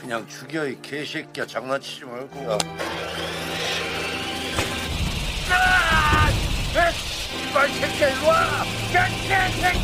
그냥 죽여 이 개새끼야. 장난치지 말고. 야. 이 새끼야 일로 와. 야 개새끼.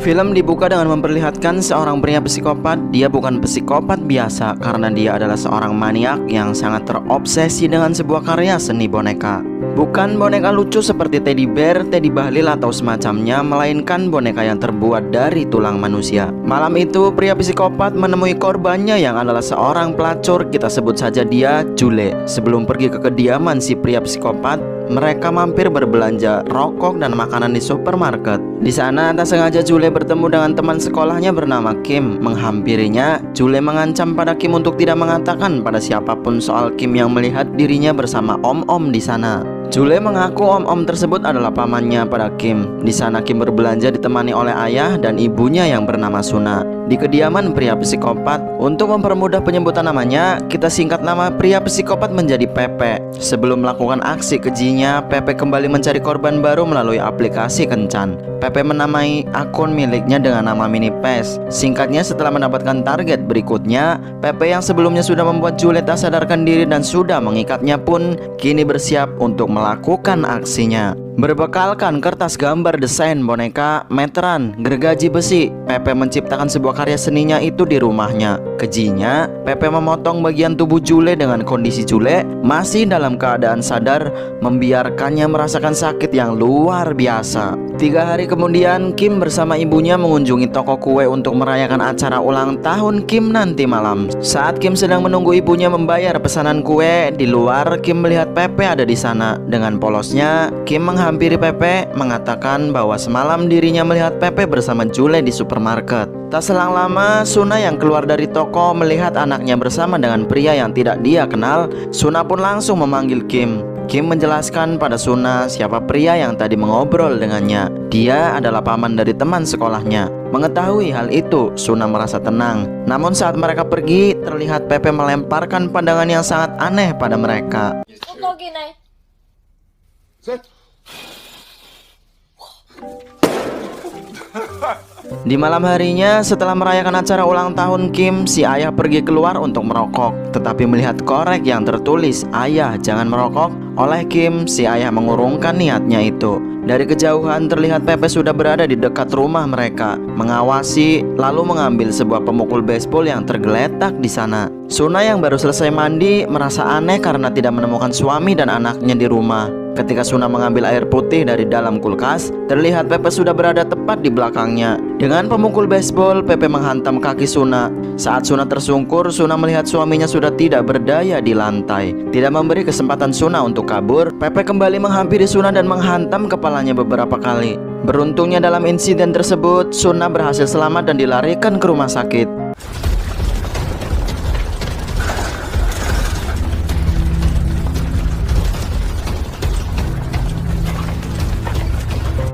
Film dibuka dengan memperlihatkan seorang pria psikopat. Dia bukan psikopat biasa karena dia adalah seorang maniak yang sangat terobsesi dengan sebuah karya seni boneka. Bukan boneka lucu seperti teddy bear, teddy bahlil atau semacamnya, melainkan boneka yang terbuat dari tulang manusia. Malam itu pria psikopat menemui korbannya yang adalah seorang pelacur, kita sebut saja dia Jule. Sebelum pergi ke kediaman si pria psikopat, mereka mampir berbelanja rokok dan makanan di supermarket. Di sana tak sengaja Jule bertemu dengan teman sekolahnya bernama Kim. Menghampirinya, Jule mengancam pada Kim untuk tidak mengatakan pada siapapun soal Kim yang melihat dirinya bersama om-om di sana. Jule mengaku om-om tersebut adalah pamannya pada Kim. Di sana Kim berbelanja ditemani oleh ayah dan ibunya yang bernama Suna. Di kediaman pria psikopat, untuk mempermudah penyebutan namanya, kita singkat nama pria psikopat menjadi Pepe. Sebelum melakukan aksi kejinya, Pepe kembali mencari korban baru melalui aplikasi kencan. Pepe menamai akun miliknya dengan nama Mini Pes. Singkatnya, setelah mendapatkan target berikutnya, Pepe yang sebelumnya sudah membuat Jule tak sadarkan diri dan sudah mengikatnya pun kini bersiap untuk melakukan aksinya. Berbekalkan kertas gambar desain boneka, meteran, gergaji besi, Pepe menciptakan sebuah karya seninya itu di rumahnya. Kejinya, Pepe memotong bagian tubuh Jule dengan kondisi Jule masih dalam keadaan sadar, membiarkannya merasakan sakit yang luar biasa. 3 hari kemudian, Kim bersama ibunya mengunjungi toko kue untuk merayakan acara ulang tahun Kim nanti malam. Saat Kim sedang menunggu ibunya membayar pesanan kue, di luar Kim melihat Pepe ada di sana. Dengan polosnya, Kim menghampiri Pepe, mengatakan bahwa semalam dirinya melihat Pepe bersama Jule di supermarket. Tak selang lama, Suna yang keluar dari toko melihat anaknya bersama dengan pria yang tidak dia kenal. Suna pun langsung memanggil Kim. Kim menjelaskan pada Suna siapa pria yang tadi mengobrol dengannya. Dia adalah paman dari teman sekolahnya. Mengetahui hal itu, Suna merasa tenang. Namun saat mereka pergi, terlihat Pepe melemparkan pandangan yang sangat aneh pada mereka. Di malam harinya, setelah merayakan acara ulang tahun Kim, si ayah pergi keluar untuk merokok. Tetapi melihat korek yang tertulis "Ayah, jangan merokok" oleh Kim, si ayah mengurungkan niatnya itu. Dari kejauhan terlihat Pepe sudah berada di dekat rumah mereka, mengawasi, lalu mengambil sebuah pemukul baseball yang tergeletak di sana. Suna yang baru selesai mandi merasa aneh karena tidak menemukan suami dan anaknya di rumah. Ketika Suna mengambil air putih dari dalam kulkas, terlihat Pepe sudah berada tepat di belakangnya. Dengan pemukul baseball, Pepe menghantam kaki Suna. Saat Suna tersungkur, Suna melihat suaminya sudah tidak berdaya di lantai. Tidak memberi kesempatan Suna untuk kabur, Pepe kembali menghampiri Suna dan menghantam kepalanya beberapa kali. Beruntungnya dalam insiden tersebut, Suna berhasil selamat dan dilarikan ke rumah sakit.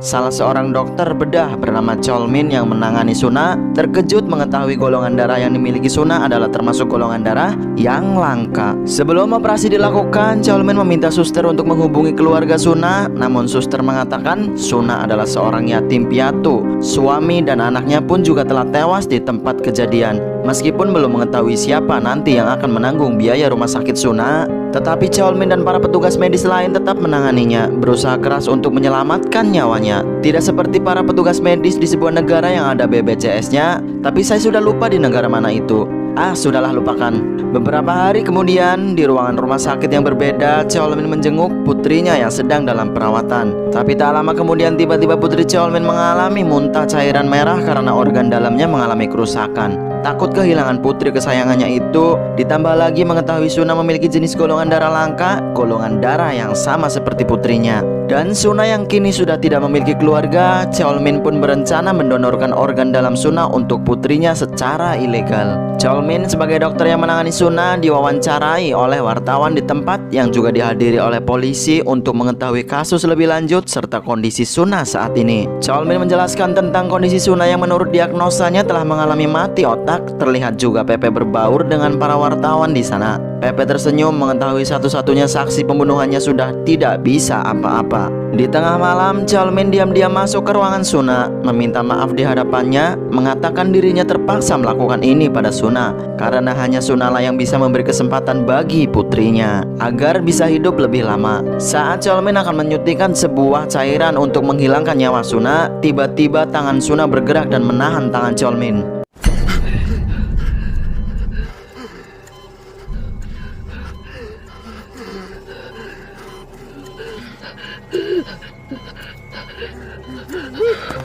Salah seorang dokter bedah bernama Cholmin yang menangani Suna terkejut mengetahui golongan darah yang dimiliki Suna adalah termasuk golongan darah yang langka. Sebelum operasi dilakukan, Cholmin meminta suster untuk menghubungi keluarga Suna. Namun suster mengatakan Suna adalah seorang yatim piatu. Suami dan anaknya pun juga telah tewas di tempat kejadian. Meskipun belum mengetahui siapa nanti yang akan menanggung biaya rumah sakit Suna, tetapi Cholmin dan para petugas medis lain tetap menanganinya, berusaha keras untuk menyelamatkan nyawanya. Tidak seperti para petugas medis di sebuah negara yang ada BPJS-nya, tapi saya sudah lupa di negara mana itu. Sudahlah, lupakan. Beberapa hari kemudian, di ruangan rumah sakit yang berbeda, Cholmin menjenguk putrinya yang sedang dalam perawatan. Tapi tak lama kemudian tiba-tiba putri Cholmin mengalami muntah cairan merah karena organ dalamnya mengalami kerusakan. Takut kehilangan putri kesayangannya itu, ditambah lagi mengetahui Suna memiliki jenis golongan darah langka, golongan darah yang sama seperti putrinya. Dan Suna yang kini sudah tidak memiliki keluarga, Cholmin pun berencana mendonorkan organ dalam Suna untuk putrinya secara ilegal. Cholmin sebagai dokter yang menangani Suna diwawancarai oleh wartawan di tempat yang juga dihadiri oleh polisi untuk mengetahui kasus lebih lanjut serta kondisi Suna saat ini. Cholmin menjelaskan tentang kondisi Suna yang menurut diagnosanya telah mengalami mati otak. Terlihat juga Pepe berbaur dengan para wartawan di sana. Pepe tersenyum mengetahui satu-satunya saksi pembunuhannya sudah tidak bisa apa-apa. lupa. Di tengah malam, Cheolmin diam-diam masuk ke ruangan Suna, meminta maaf di hadapannya, mengatakan dirinya terpaksa melakukan ini pada Suna karena hanya Suna lah yang bisa memberi kesempatan bagi putrinya agar bisa hidup lebih lama. Saat Cheolmin akan menyuntikkan sebuah cairan untuk menghilangkan nyawa Suna, tiba-tiba tangan Suna bergerak dan menahan tangan Cheolmin.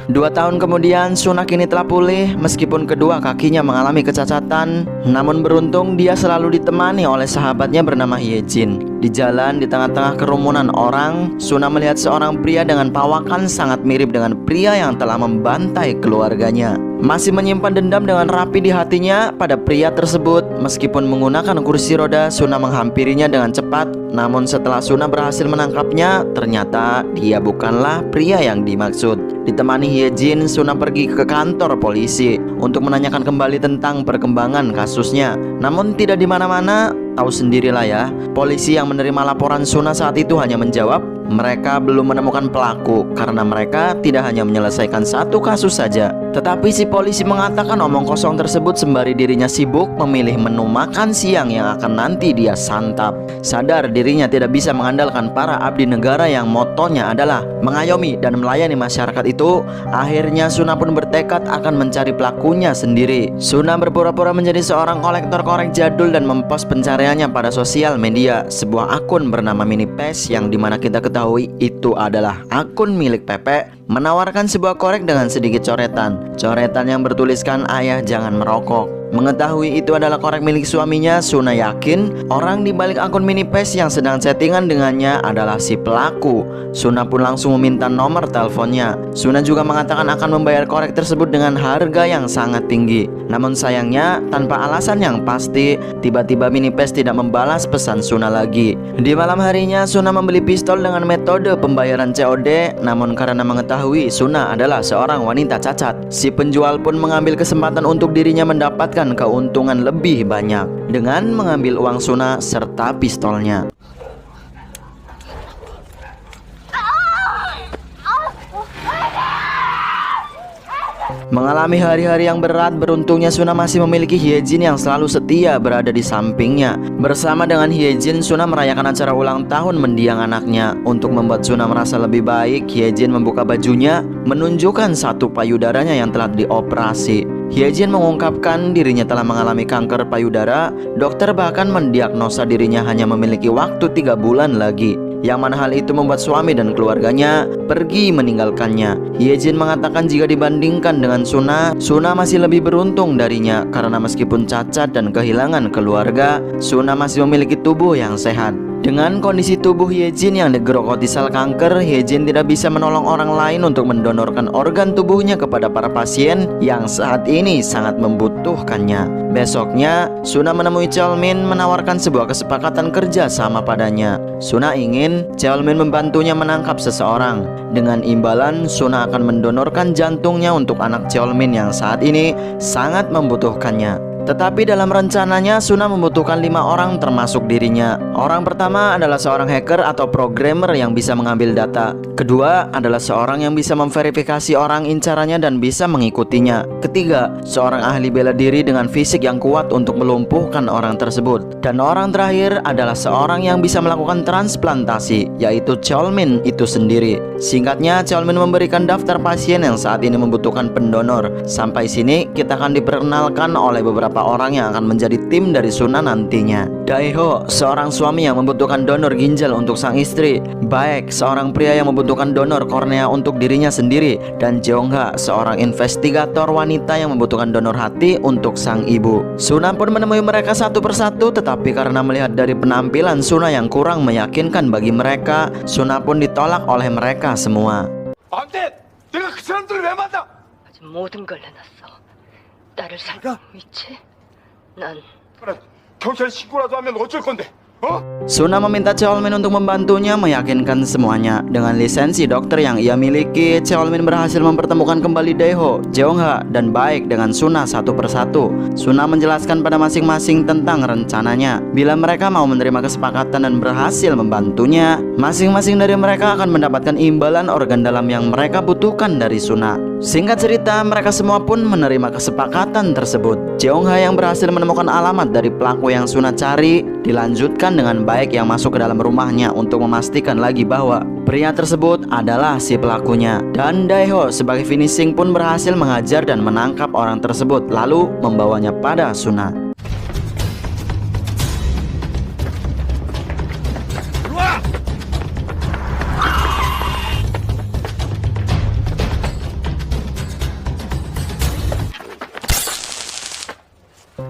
Dua tahun kemudian, Suna kini telah pulih meskipun kedua kakinya mengalami kecacatan. Namun beruntung dia selalu ditemani oleh sahabatnya bernama Hyejin. Di jalan di tengah-tengah kerumunan orang, Suna melihat seorang pria dengan pawakan sangat mirip dengan pria yang telah membantai keluarganya. Masih menyimpan dendam dengan rapi di hatinya pada pria tersebut. Meskipun menggunakan kursi roda, Suna menghampirinya dengan cepat. Namun setelah Suna berhasil menangkapnya, ternyata dia bukanlah pria yang dimaksud. Ditemani Hyejin, Suna pergi ke kantor polisi untuk menanyakan kembali tentang perkembangan kasusnya. Namun tidak di mana-mana, tahu sendirilah ya. Polisi yang menerima laporan Suna saat itu hanya menjawab, mereka belum menemukan pelaku karena mereka tidak hanya menyelesaikan satu kasus saja. Tetapi si polisi mengatakan omong kosong tersebut sembari dirinya sibuk memilih menu makan siang yang akan nanti dia santap. Sadar dirinya tidak bisa mengandalkan para abdi negara yang motonya adalah mengayomi dan melayani masyarakat itu, akhirnya Suna pun bertekad akan mencari pelakunya sendiri. Suna berpura-pura menjadi seorang kolektor korek jadul dan mempost pencariannya pada sosial media. Sebuah akun bernama Mini Pes yang dimana kita ketahui itu adalah akun milik Pepe, menawarkan sebuah korek dengan sedikit coretan yang bertuliskan "Ayah jangan merokok". Mengetahui itu adalah korek milik suaminya, Suna yakin orang di balik akun Mini Pes yang sedang chattingan dengannya adalah si pelaku. Suna pun langsung meminta nomor teleponnya. Suna juga mengatakan akan membayar korek tersebut dengan harga yang sangat tinggi. Namun sayangnya, tanpa alasan yang pasti, tiba-tiba Mini Pes tidak membalas pesan Suna lagi. Di malam harinya, Suna membeli pistol dengan metode pembayaran COD. Namun karena mengetahui Suna adalah seorang wanita cacat, si penjual pun mengambil kesempatan untuk dirinya mendapatkan keuntungan lebih banyak dengan mengambil uang Suna serta pistolnya. Mengalami hari-hari yang berat, beruntungnya Suna masih memiliki Hyejin yang selalu setia berada di sampingnya. Bersama dengan Hyejin, Suna merayakan acara ulang tahun mendiang anaknya. Untuk membuat Suna merasa lebih baik, Hyejin membuka bajunya, menunjukkan satu payudaranya yang telah dioperasi. Hyejin mengungkapkan dirinya telah mengalami kanker payudara. Dokter bahkan mendiagnosa dirinya hanya memiliki waktu 3 bulan lagi, yang mana hal itu membuat suami dan keluarganya pergi meninggalkannya. Hyejin mengatakan jika dibandingkan dengan Suna masih lebih beruntung darinya karena meskipun cacat dan kehilangan keluarga, Suna masih memiliki tubuh yang sehat. Dengan kondisi tubuh Hyejin yang digerogoti sel kanker, Hyejin tidak bisa menolong orang lain untuk mendonorkan organ tubuhnya kepada para pasien yang saat ini sangat membutuhkannya. Besoknya, Suna menemui Cheolmin menawarkan sebuah kesepakatan kerja sama padanya. Suna ingin Cheolmin membantunya menangkap seseorang. Dengan imbalan, Suna akan mendonorkan jantungnya untuk anak Cheolmin yang saat ini sangat membutuhkannya. Tetapi dalam rencananya, Suna membutuhkan 5 orang termasuk dirinya. Orang pertama adalah seorang hacker atau programmer yang bisa mengambil data. Kedua adalah seorang yang bisa memverifikasi orang incarannya dan bisa mengikutinya. Ketiga, seorang ahli bela diri dengan fisik yang kuat untuk melumpuhkan orang tersebut. Dan orang terakhir adalah seorang yang bisa melakukan transplantasi, yaitu Cheolmin itu sendiri. Singkatnya, Cheolmin memberikan daftar pasien yang saat ini membutuhkan pendonor. Sampai sini kita akan diperkenalkan oleh beberapa orang yang akan menjadi tim dari Suna nantinya. Daeho, seorang suami yang membutuhkan donor ginjal untuk sang istri. Baek, seorang pria yang membutuhkan donor kornea untuk dirinya sendiri. Dan Jeongha, seorang investigator wanita yang membutuhkan donor hati untuk sang ibu. Suna pun menemui mereka satu persatu, tetapi karena melihat dari penampilan Suna yang kurang meyakinkan bagi mereka, Suna pun ditolak oleh mereka semua. 안 돼! 내가 그 사람들을 왜 만나! 아직 모든 걸 내놨어. 나를 살고 있지? 난 그래, 경찰 신고라도 하면 어쩔 건데? 어? Suna meminta Cheolmin untuk membantunya meyakinkan semuanya. Dengan lisensi dokter yang ia miliki, Cheolmin berhasil mempertemukan kembali Daeho, Jeongha, dan Baek dengan Suna satu persatu. Suna menjelaskan pada masing-masing tentang rencananya. Bila mereka mau menerima kesepakatan dan berhasil membantunya, masing-masing dari mereka akan mendapatkan imbalan organ dalam yang mereka butuhkan dari Suna. Singkat cerita, mereka semua pun menerima kesepakatan tersebut. Jeongha yang berhasil menemukan alamat dari pelaku yang Suna cari, dilanjutkan dengan Baek yang masuk ke dalam rumahnya untuk memastikan lagi bahwa pria tersebut adalah si pelakunya. Dan Daeho sebagai finishing pun berhasil mengajar dan menangkap orang tersebut, lalu membawanya pada Suna.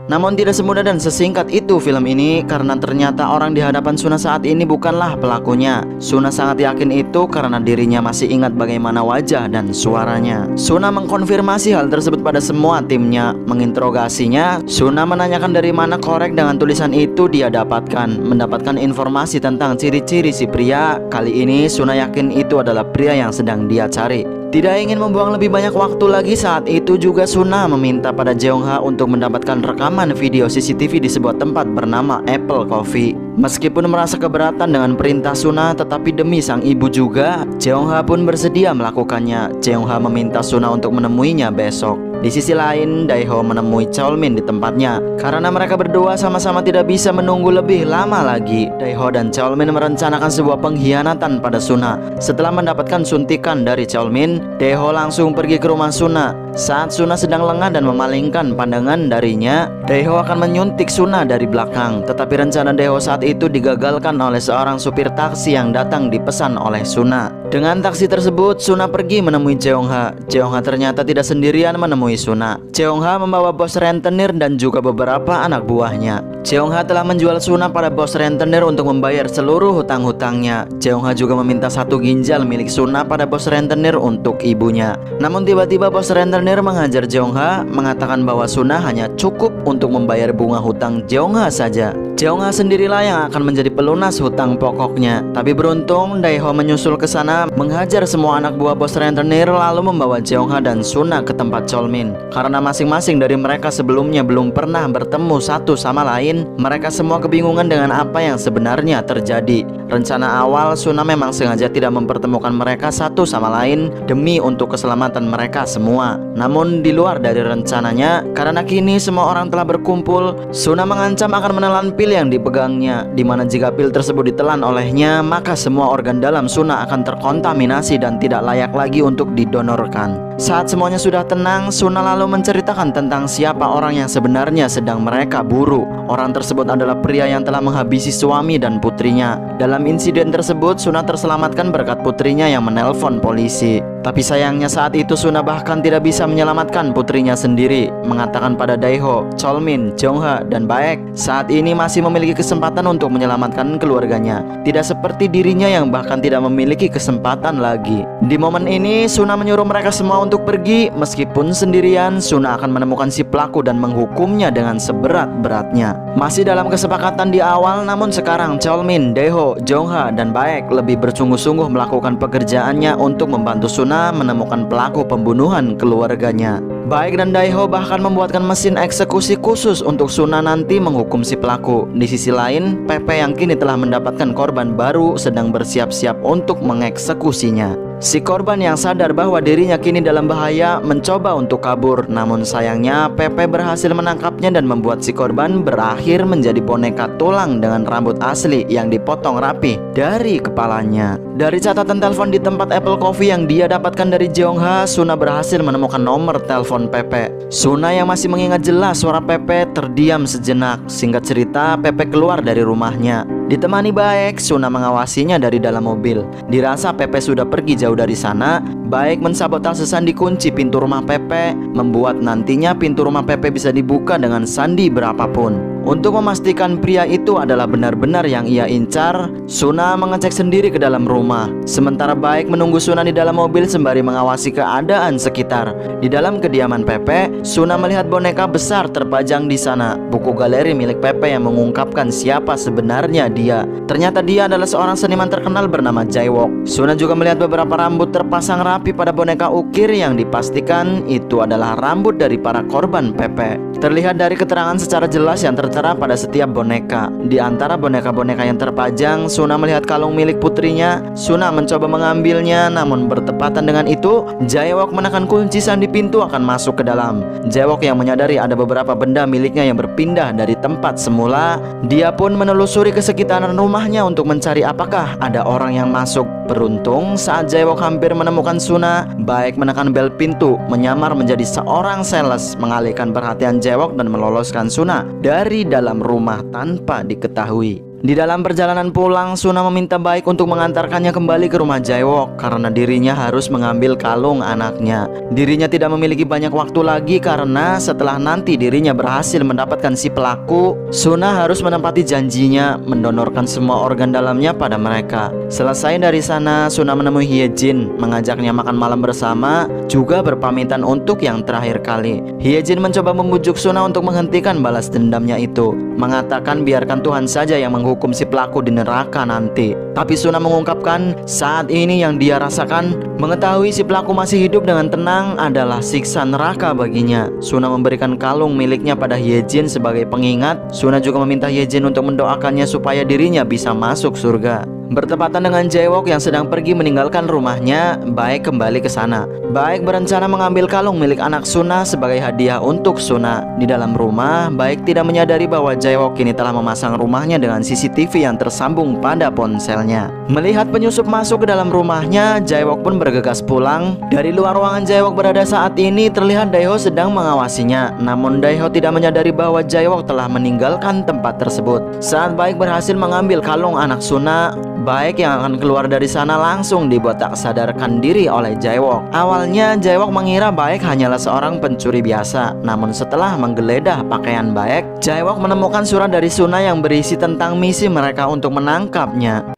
Namun tidak semudah dan sesingkat itu film ini, karena ternyata orang di hadapan Suna saat ini bukanlah pelakunya. Suna sangat yakin itu karena dirinya masih ingat bagaimana wajah dan suaranya. Suna mengkonfirmasi hal tersebut pada semua timnya. Menginterogasinya, Suna menanyakan dari mana korek dengan tulisan itu dia dapatkan. Mendapatkan informasi tentang ciri-ciri si pria. Kali ini Suna yakin itu adalah pria yang sedang dia cari. Tidak ingin membuang lebih banyak waktu lagi, saat itu juga Suna meminta pada Jeongha untuk mendapatkan rekaman video CCTV di sebuah tempat bernama Apple Coffee. Meskipun merasa keberatan dengan perintah Suna, tetapi demi sang ibu juga, Jeongha pun bersedia melakukannya. Jeongha meminta Suna untuk menemuinya besok. Di sisi lain, Daeho menemui Cheolmin di tempatnya. Karena mereka berdua sama-sama tidak bisa menunggu lebih lama lagi, Daeho dan Cheolmin merencanakan sebuah pengkhianatan pada Suna. Setelah mendapatkan suntikan dari Cheolmin, Daeho langsung pergi ke rumah Suna. Saat Suna sedang lengah dan memalingkan pandangan darinya, Daeho akan menyuntik Suna dari belakang. Tetapi rencana Daeho saat itu digagalkan oleh seorang supir taksi yang datang dipesan oleh Suna. Dengan taksi tersebut, Suna pergi menemui Jeongha. Jeongha ternyata tidak sendirian menemui Suna. Jeongha membawa bos rentenir dan juga beberapa anak buahnya. Jeongha telah menjual Suna pada bos rentenir untuk membayar seluruh hutang-hutangnya. Jeongha juga meminta satu ginjal milik Suna pada bos rentenir untuk ibunya. Namun tiba-tiba bos rentenir menghajar Jeongha, mengatakan bahwa Suna hanya cukup untuk membayar bunga hutang Jeongha saja. Jeongha sendirilah yang akan menjadi pelunas hutang pokoknya. Tapi beruntung Daeho menyusul ke sana, menghajar semua anak buah bos rentenir, lalu membawa Jeongha dan Suna ke tempat Cheolmin. Karena masing-masing dari mereka sebelumnya belum pernah bertemu satu sama lain, mereka semua kebingungan dengan apa yang sebenarnya terjadi. Rencana awal Suna memang sengaja tidak mempertemukan mereka satu sama lain demi untuk keselamatan mereka semua. Namun di luar dari rencananya, karena kini semua orang telah berkumpul, Suna mengancam akan menelan pil yang dipegangnya, dimana jika pil tersebut ditelan olehnya, maka semua organ dalam Suna akan terkontaminasi dan tidak layak lagi untuk didonorkan. Saat semuanya sudah tenang, Suna lalu menceritakan tentang siapa orang yang sebenarnya sedang mereka buru. Orang tersebut adalah pria yang telah menghabisi suami dan putrinya. Dalam insiden tersebut, Suna terselamatkan berkat putrinya yang menelpon polisi. Tapi sayangnya saat itu Suna bahkan tidak bisa menyelamatkan putrinya sendiri, mengatakan pada Daeho, Cheolmin, Jeongha, dan Baek saat ini masih memiliki kesempatan untuk menyelamatkan keluarganya. Tidak seperti dirinya yang bahkan tidak memiliki kesempatan lagi. Di momen ini Suna menyuruh mereka semua untuk pergi. Meskipun sendirian, Suna akan menemukan si pelaku dan menghukumnya dengan seberat-beratnya. Masih dalam kesepakatan di awal, namun sekarang Cheolmin, Daeho, Jeongha, dan Baek lebih bersungguh-sungguh melakukan pekerjaannya untuk membantu Suna menemukan pelaku pembunuhan keluarganya. Baek dan Daeho bahkan membuatkan mesin eksekusi khusus untuk Suna nanti menghukum si pelaku. Di sisi lain, Pepe yang kini telah mendapatkan korban baru sedang bersiap-siap untuk mengeksekusinya. Si korban yang sadar bahwa dirinya kini dalam bahaya mencoba untuk kabur. Namun sayangnya Pepe berhasil menangkapnya dan membuat si korban berakhir menjadi boneka tulang dengan rambut asli yang dipotong rapi dari kepalanya. Dari catatan telepon di tempat Apple Coffee yang dia dapatkan dari Jeongha, Suna berhasil menemukan nomor telepon Pepe. Suna yang masih mengingat jelas suara Pepe terdiam sejenak. Singkat cerita, Pepe keluar dari rumahnya. Ditemani Baek, Suna mengawasinya dari dalam mobil. Dirasa Pepe sudah pergi jauh dari sana, Baek mensabotase sandi kunci pintu rumah Pepe, membuat nantinya pintu rumah Pepe bisa dibuka dengan sandi berapapun. Untuk memastikan pria itu adalah benar-benar yang ia incar, Suna mengecek sendiri ke dalam rumah. Sementara Baek menunggu Suna di dalam mobil sembari mengawasi keadaan sekitar. Di dalam kediaman Pepe, Suna melihat boneka besar terpajang di sana. Buku galeri milik Pepe yang mengungkapkan siapa sebenarnya dia. Ternyata dia adalah seorang seniman terkenal bernama Jaewok. Suna juga melihat beberapa rambut terpasang rapi pada boneka ukir yang dipastikan itu adalah rambut dari para korban Pepe. Terlihat dari keterangan secara jelas yang tertera pada setiap boneka. Di antara boneka-boneka yang terpajang, Suna melihat kalung milik putrinya. Suna mencoba mengambilnya, namun bertepatan dengan itu, Jaewok menekan kunci sandi pintu akan masuk ke dalam. Jaewok yang menyadari ada beberapa benda miliknya yang berpindah dari tempat semula. Dia pun menelusuri ke sekitaran rumahnya untuk mencari apakah ada orang yang masuk. Beruntung saat Jaewok hampir menemukan Suna, Baek menekan bel pintu, menyamar menjadi seorang sales, mengalihkan perhatian Jaewok dan meloloskan Suna dari dalam rumah tanpa diketahui. Di dalam perjalanan pulang, Suna meminta Baek untuk mengantarkannya kembali ke rumah Jaewok karena dirinya harus mengambil kalung anaknya. Dirinya tidak memiliki banyak waktu lagi karena setelah nanti dirinya berhasil mendapatkan si pelaku, Suna harus menepati janjinya mendonorkan semua organ dalamnya pada mereka. Selesai dari sana, Suna menemui Hyejin, mengajaknya makan malam bersama, juga berpamitan untuk yang terakhir kali. Hyejin mencoba membujuk Suna untuk menghentikan balas dendamnya itu, mengatakan biarkan Tuhan saja yang menghukum si pelaku di neraka nanti. Tapi Suna mengungkapkan saat ini yang dia rasakan, mengetahui si pelaku masih hidup dengan tenang adalah siksa neraka baginya. Suna memberikan kalung miliknya pada Hyejin sebagai pengingat. Suna juga meminta Hyejin untuk mendoakannya supaya dirinya bisa masuk surga. Bertepatan dengan Jaewok yang sedang pergi meninggalkan rumahnya, Baek kembali ke sana. Baek berencana mengambil kalung milik anak Suna sebagai hadiah untuk Suna. Di dalam rumah, Baek tidak menyadari bahwa Jaewok kini telah memasang rumahnya dengan CCTV yang tersambung pada ponselnya. Melihat penyusup masuk ke dalam rumahnya, Jaewok pun bergegas pulang. Dari luar ruangan Jaewok berada saat ini, terlihat Daeho sedang mengawasinya. Namun Daeho tidak menyadari bahwa Jaewok telah meninggalkan tempat tersebut. Saat Baek berhasil mengambil kalung anak Suna, Baek yang akan keluar dari sana langsung dibuat tak sadarkan diri oleh Jaewok. Awalnya Jaewok mengira Baek hanyalah seorang pencuri biasa. Namun setelah menggeledah pakaian Baek, Jaewok menemukan surat dari Suna yang berisi tentang misi mereka untuk menangkapnya.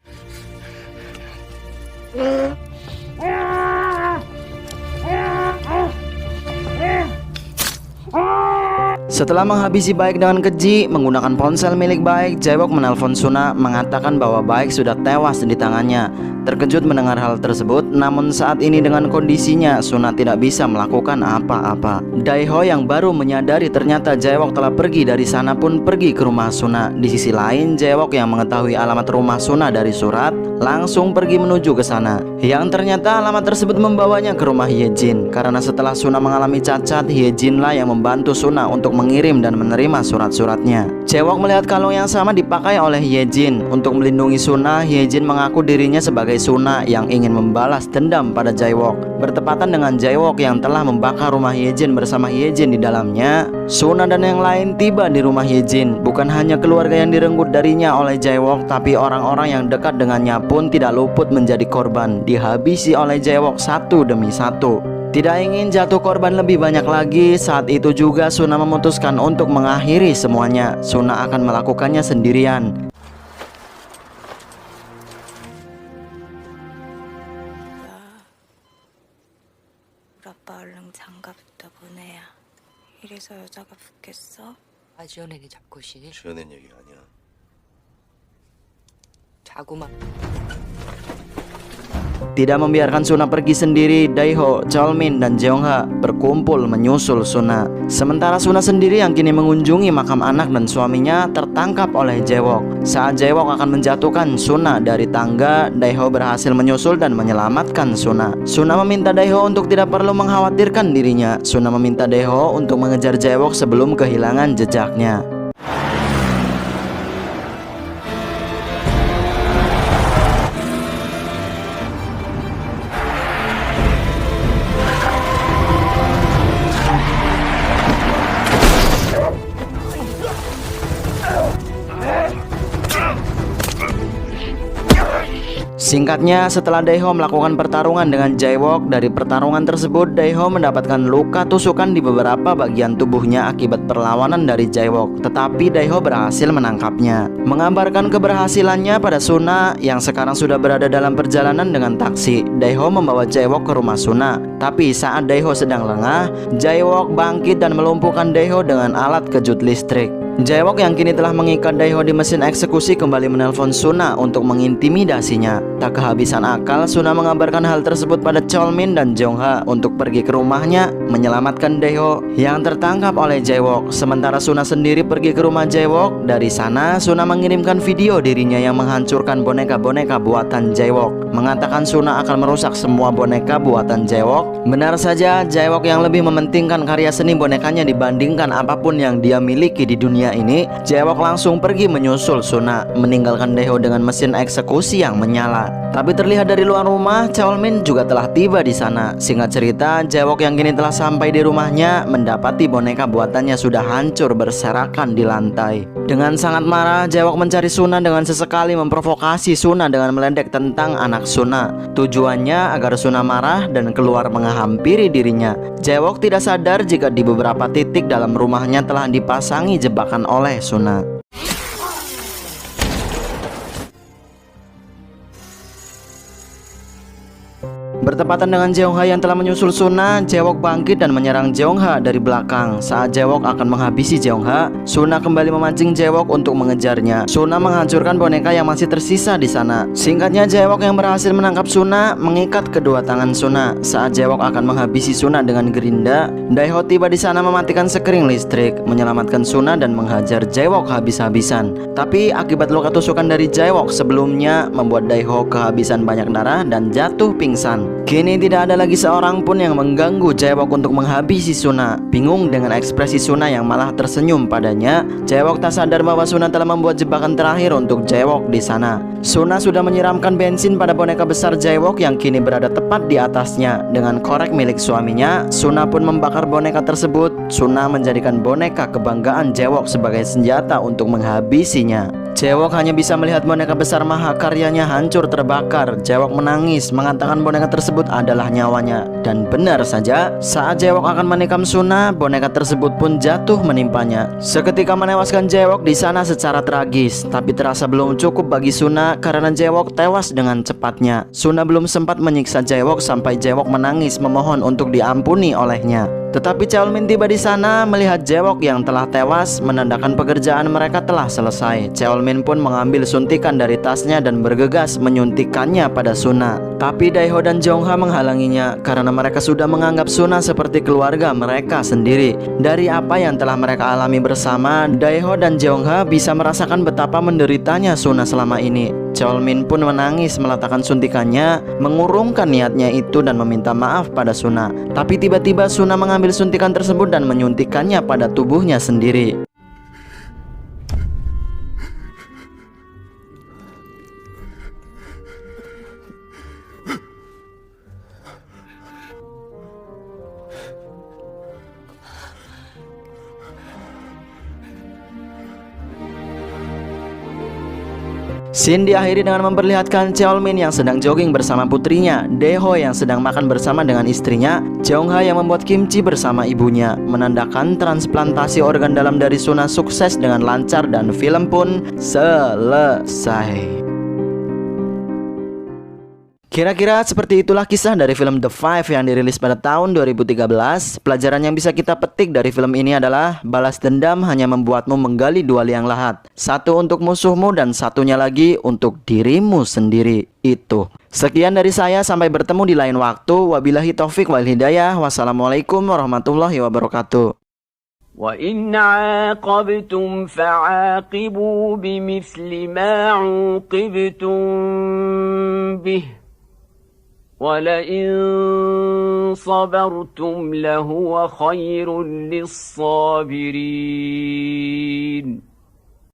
Setelah menghabisi Baek dengan keji menggunakan ponsel milik Baek, Jaewok menelpon Suna mengatakan bahwa Baek sudah tewas di tangannya. Terkejut mendengar hal tersebut, namun saat ini dengan kondisinya Suna tidak bisa melakukan apa-apa. Daeho yang baru menyadari ternyata Jaewok telah pergi dari sana pun pergi ke rumah Suna. Di sisi lain, Jaewok yang mengetahui alamat rumah Suna dari surat langsung pergi menuju ke sana. Yang ternyata alamat tersebut membawanya ke rumah Hyejin. Karena setelah Suna mengalami cacat, Hyejinlah yang membantu Suna untuk mengirim dan menerima surat-suratnya. Jaewok melihat kalung yang sama dipakai oleh Hyejin. Untuk melindungi Suna, Hyejin mengaku dirinya sebagai Suna yang ingin membalas dendam pada Jaewok. Bertepatan dengan Jaewok yang telah membakar rumah Hyejin bersama Hyejin di dalamnya, Suna dan yang lain tiba di rumah Hyejin. Bukan hanya keluarga yang direnggut darinya oleh Jaewok, tapi orang-orang yang dekat dengannya pun tidak luput menjadi korban, dihabisi oleh Jaewok satu demi satu. Tidak ingin jatuh korban lebih banyak lagi, saat itu juga Suna memutuskan untuk mengakhiri semuanya. Suna akan melakukannya sendirian. 아빠 얼른 장가부터 보내야. 이래서 여자가 붙겠어? 지연이네 잡것이 지어낸 얘기 아니야. 자고만 Tidak membiarkan Suna pergi sendiri, Daeho, Cheolmin, dan Jeongha berkumpul menyusul Suna. Sementara Suna sendiri yang kini mengunjungi makam anak dan suaminya tertangkap oleh Jaewok. Saat Jaewok akan menjatuhkan Suna dari tangga, Daeho berhasil menyusul dan menyelamatkan Suna. Suna meminta Daeho untuk tidak perlu mengkhawatirkan dirinya. Suna meminta Daeho untuk mengejar Jaewok sebelum kehilangan jejaknya. Singkatnya, setelah Daeho melakukan pertarungan dengan Jaewok, dari pertarungan tersebut Daeho mendapatkan luka tusukan di beberapa bagian tubuhnya akibat perlawanan dari Jaewok, tetapi Daeho berhasil menangkapnya. Mengabarkan keberhasilannya pada Suna yang sekarang sudah berada dalam perjalanan dengan taksi, Daeho membawa Jaewok ke rumah Suna. Tapi saat Daeho sedang lengah, Jaewok bangkit dan melumpuhkan Daeho dengan alat kejut listrik. Jaewok yang kini telah mengikat Daeho di mesin eksekusi kembali menelpon Suna untuk mengintimidasinya. Tak kehabisan akal, Suna mengabarkan hal tersebut pada Cheolmin dan Jeongha untuk pergi ke rumahnya menyelamatkan Daeho yang tertangkap oleh Jaewok. Sementara Suna sendiri pergi ke rumah Jaewok. Dari sana, Suna mengirimkan video dirinya yang menghancurkan boneka-boneka buatan Jaewok, mengatakan Suna akan merusak semua boneka buatan Jaewok. Benar saja, Jaewok yang lebih mementingkan karya seni bonekanya dibandingkan apapun yang dia miliki di dunia ini. Jaewok langsung pergi menyusul Suna, meninggalkan Daeho dengan mesin eksekusi yang menyala. Tapi terlihat dari luar rumah, Cheolmin juga telah tiba di sana. Singkat cerita, Jaewok yang kini telah sampai di rumahnya mendapati boneka buatannya sudah hancur berserakan di lantai. Dengan sangat marah, Jaewok mencari Suna dengan sesekali memprovokasi Suna dengan meledek tentang anak Suna. Tujuannya agar Suna marah dan keluar menghampiri dirinya. Jaewok tidak sadar jika di beberapa titik dalam rumahnya telah dipasangi jebakan oleh Suna. Bertepatan dengan Jeongha yang telah menyusul Suna, Jaewok bangkit dan menyerang Jeongha dari belakang. Saat Jaewok akan menghabisi Jeongha, Suna kembali memancing Jaewok untuk mengejarnya. Suna menghancurkan boneka yang masih tersisa di sana. Singkatnya, Jaewok yang berhasil menangkap Suna mengikat kedua tangan Suna. Saat Jaewok akan menghabisi Suna dengan gerinda, Daeho tiba di sana mematikan sekring listrik, menyelamatkan Suna dan menghajar Jaewok habis-habisan. Tapi akibat luka tusukan dari Jaewok sebelumnya membuat Daeho kehabisan banyak darah dan jatuh pingsan. Kini tidak ada lagi seorang pun yang mengganggu Jaewok untuk menghabisi Suna. Bingung dengan ekspresi Suna yang malah tersenyum padanya, Jaewok tak sadar bahwa Suna telah membuat jebakan terakhir untuk Jaewok di sana. Suna sudah menyiramkan bensin pada boneka besar Jaewok yang kini berada tepat di atasnya. Dengan korek milik suaminya, Suna pun membakar boneka tersebut. Suna menjadikan boneka kebanggaan Jaewok sebagai senjata untuk menghabisinya. Jaewok hanya bisa melihat boneka besar mahakaryanya hancur terbakar. Jaewok menangis, mengatakan boneka tersebut adalah nyawanya. Dan benar saja, saat Jaewok akan menikam Suna, boneka tersebut pun jatuh menimpanya. Seketika menewaskan Jaewok di sana secara tragis. Tapi terasa belum cukup bagi Suna karena Jaewok tewas dengan cepatnya. Suna belum sempat menyiksa Jaewok sampai Jaewok menangis memohon untuk diampuni olehnya. Tetapi Cheolmin tiba di sana melihat Jaewok yang telah tewas, menandakan pekerjaan mereka telah selesai. Cheolmin pun mengambil suntikan dari tasnya dan bergegas menyuntikkannya pada Suna. Tapi Daeho dan Jeongha menghalanginya karena mereka sudah menganggap Suna seperti keluarga mereka sendiri. Dari apa yang telah mereka alami bersama, Daeho dan Jeongha bisa merasakan betapa menderitanya Suna selama ini. Cheolmin pun menangis meletakkan suntikannya, mengurungkan niatnya itu dan meminta maaf pada Suna. Tapi tiba-tiba Suna mengambil suntikan tersebut dan menyuntikkannya pada tubuhnya sendiri. Scene diakhiri dengan memperlihatkan Cheolmin yang sedang jogging bersama putrinya, Daeho yang sedang makan bersama dengan istrinya, Jeongha yang membuat kimchi bersama ibunya, menandakan transplantasi organ dalam dari Suna sukses dengan lancar dan film pun selesai. Kira-kira seperti itulah kisah dari film The Five yang dirilis pada tahun 2013. Pelajaran yang bisa kita petik dari film ini adalah balas dendam hanya membuatmu menggali dua liang lahat. Satu untuk musuhmu dan satunya lagi untuk dirimu sendiri. Itu. Sekian dari saya, sampai bertemu di lain waktu. Wabillahi taufik wal hidayah. Wassalamualaikum warahmatullahi wabarakatuh. وإن عاقبتم فعاقبوا بمثل ما عوقبتم به ولئن صبرتم لهو خير للصابرين